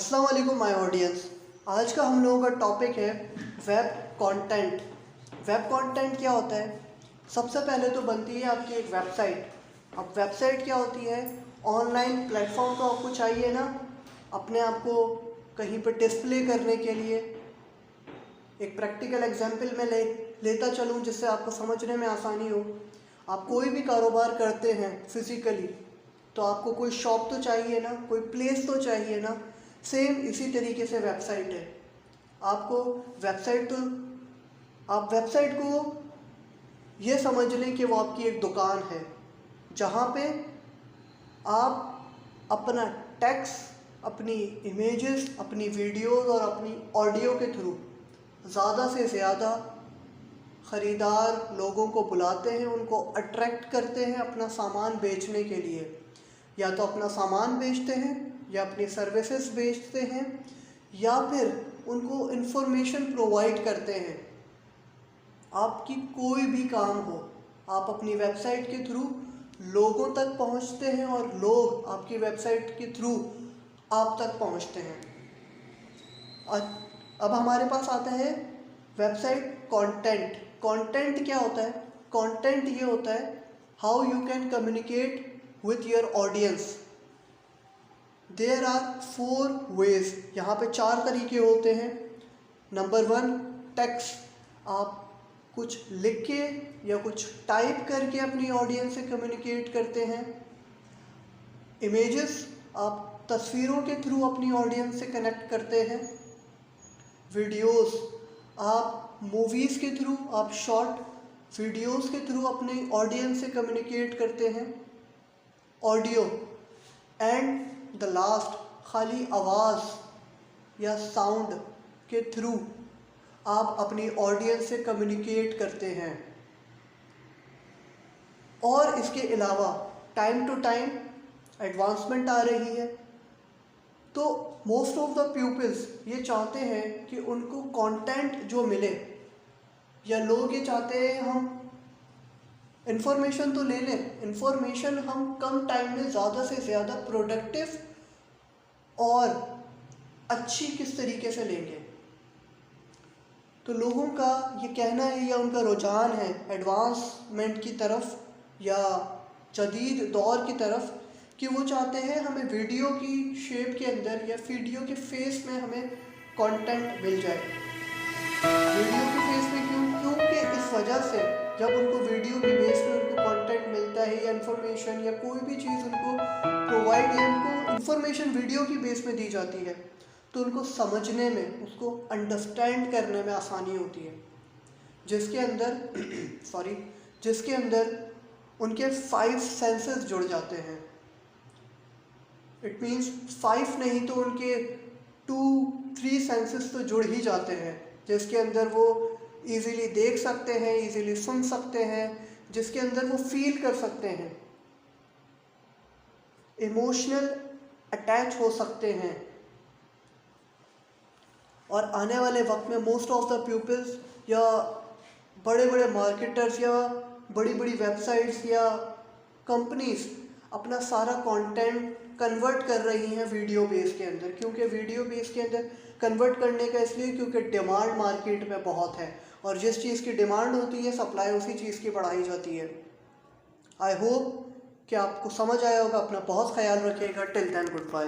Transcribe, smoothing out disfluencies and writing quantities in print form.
अस्सलाम वालेकुम my audience. आज का हम लोगों का टॉपिक है वेब कंटेंट। वेब कंटेंट क्या होता है? सबसे पहले तो बनती है आपकी एक वेबसाइट। अब वेबसाइट क्या होती है? ऑनलाइन प्लेटफॉर्म तो आपको चाहिए ना, अपने आप को कहीं पर डिस्प्ले करने के लिए। एक प्रैक्टिकल एग्जांपल मैं लेता चलूँ जिससे आपको समझने में आसानी हो। आप कोई भी कारोबार करते हैं फिज़िकली, तो आपको कोई शॉप तो चाहिए ना, कोई प्लेस तो चाहिए ना। सेम इसी तरीके से वेबसाइट है। आपको वेबसाइट तो आप वेबसाइट को ये समझ लें कि वो आपकी एक दुकान है जहाँ पे आप अपना टेक्स्ट, अपनी इमेजेस, अपनी वीडियोस और अपनी ऑडियो के थ्रू ज़्यादा से ज़्यादा ख़रीदार लोगों को बुलाते हैं, उनको अट्रैक्ट करते हैं अपना सामान बेचने के लिए। या तो अपना सामान बेचते हैं, या अपनी सर्विसेज बेचते हैं, या फिर उनको इन्फॉर्मेशन प्रोवाइड करते हैं। आपकी कोई भी काम हो, आप अपनी वेबसाइट के थ्रू लोगों तक पहुंचते हैं और लोग आपकी वेबसाइट के थ्रू आप तक पहुंचते हैं। अब हमारे पास आता है वेबसाइट कंटेंट। कंटेंट क्या होता है? कंटेंट ये होता है how you can communicate with your audience. There are 4 ways. यहाँ पे 4 तरीके होते हैं। Number 1, text. आप कुछ लिख के या कुछ टाइप करके अपनी ऑडियंस से कम्युनिकेट करते हैं। इमेजेस, आप तस्वीरों के थ्रू अपनी ऑडियंस से कनेक्ट करते हैं। वीडियोस, आप मूवीज़ के थ्रू, आप शॉर्ट वीडियोस के थ्रू अपने ऑडियंस से कम्युनिकेट करते हैं। ऑडियो एंड द लास्ट, खाली आवाज़ या साउंड के थ्रू आप अपनी ऑडियंस से कम्युनिकेट करते हैं। और इसके अलावा टाइम टू टाइम एडवांसमेंट आ रही है, तो मोस्ट ऑफ द पीपल्स ये चाहते हैं कि उनको कंटेंट जो मिले, या लोग ये चाहते हैं हम इंफॉर्मेशन तो ले लें, इंफॉर्मेशन हम कम टाइम में ज़्यादा से ज़्यादा प्रोडक्टिव और अच्छी किस तरीके से लेंगे। तो लोगों का ये कहना है या उनका रुझान है एडवांसमेंट की तरफ या जदीद दौर की तरफ, कि वो चाहते हैं हमें वीडियो की शेप के अंदर या वीडियो के फेस में हमें कंटेंट मिल जाए। वीडियो के फेस में क्योंकि इस वजह से जब उनको वीडियो के बेस में उनको कंटेंट मिलता है या इन्फॉर्मेशन या कोई भी चीज़ उनको प्रोवाइड या उनको इन्फॉर्मेशन वीडियो की बेस में दी जाती है, तो उनको समझने में, उसको अंडरस्टैंड करने में आसानी होती है, जिसके अंदर जिसके अंदर उनके 5 सेंसेस जुड़ जाते हैं। इट मीन्स 5 नहीं तो उनके 2-3 सेंसेस तो जुड़ ही जाते हैं, जिसके अंदर वो इजीली देख सकते हैं, इजीली सुन सकते हैं, जिसके अंदर वो फील कर सकते हैं, इमोशनल अटैच हो सकते हैं। और आने वाले वक्त में मोस्ट ऑफ द पीपल्स या बड़े बड़े मार्केटर्स या बड़ी बड़ी वेबसाइट्स या कंपनीज अपना सारा कंटेंट कन्वर्ट कर रही हैं वीडियो बेस के अंदर। क्योंकि वीडियो बेस के अंदर कन्वर्ट करने का इसलिए क्योंकि डिमांड मार्केट में बहुत है, और जिस चीज़ की डिमांड होती है सप्लाई उसी चीज़ की बढ़ाई जाती है। आई होप कि आपको समझ आया होगा। अपना बहुत ख्याल रखिएगा। Till then, good bye.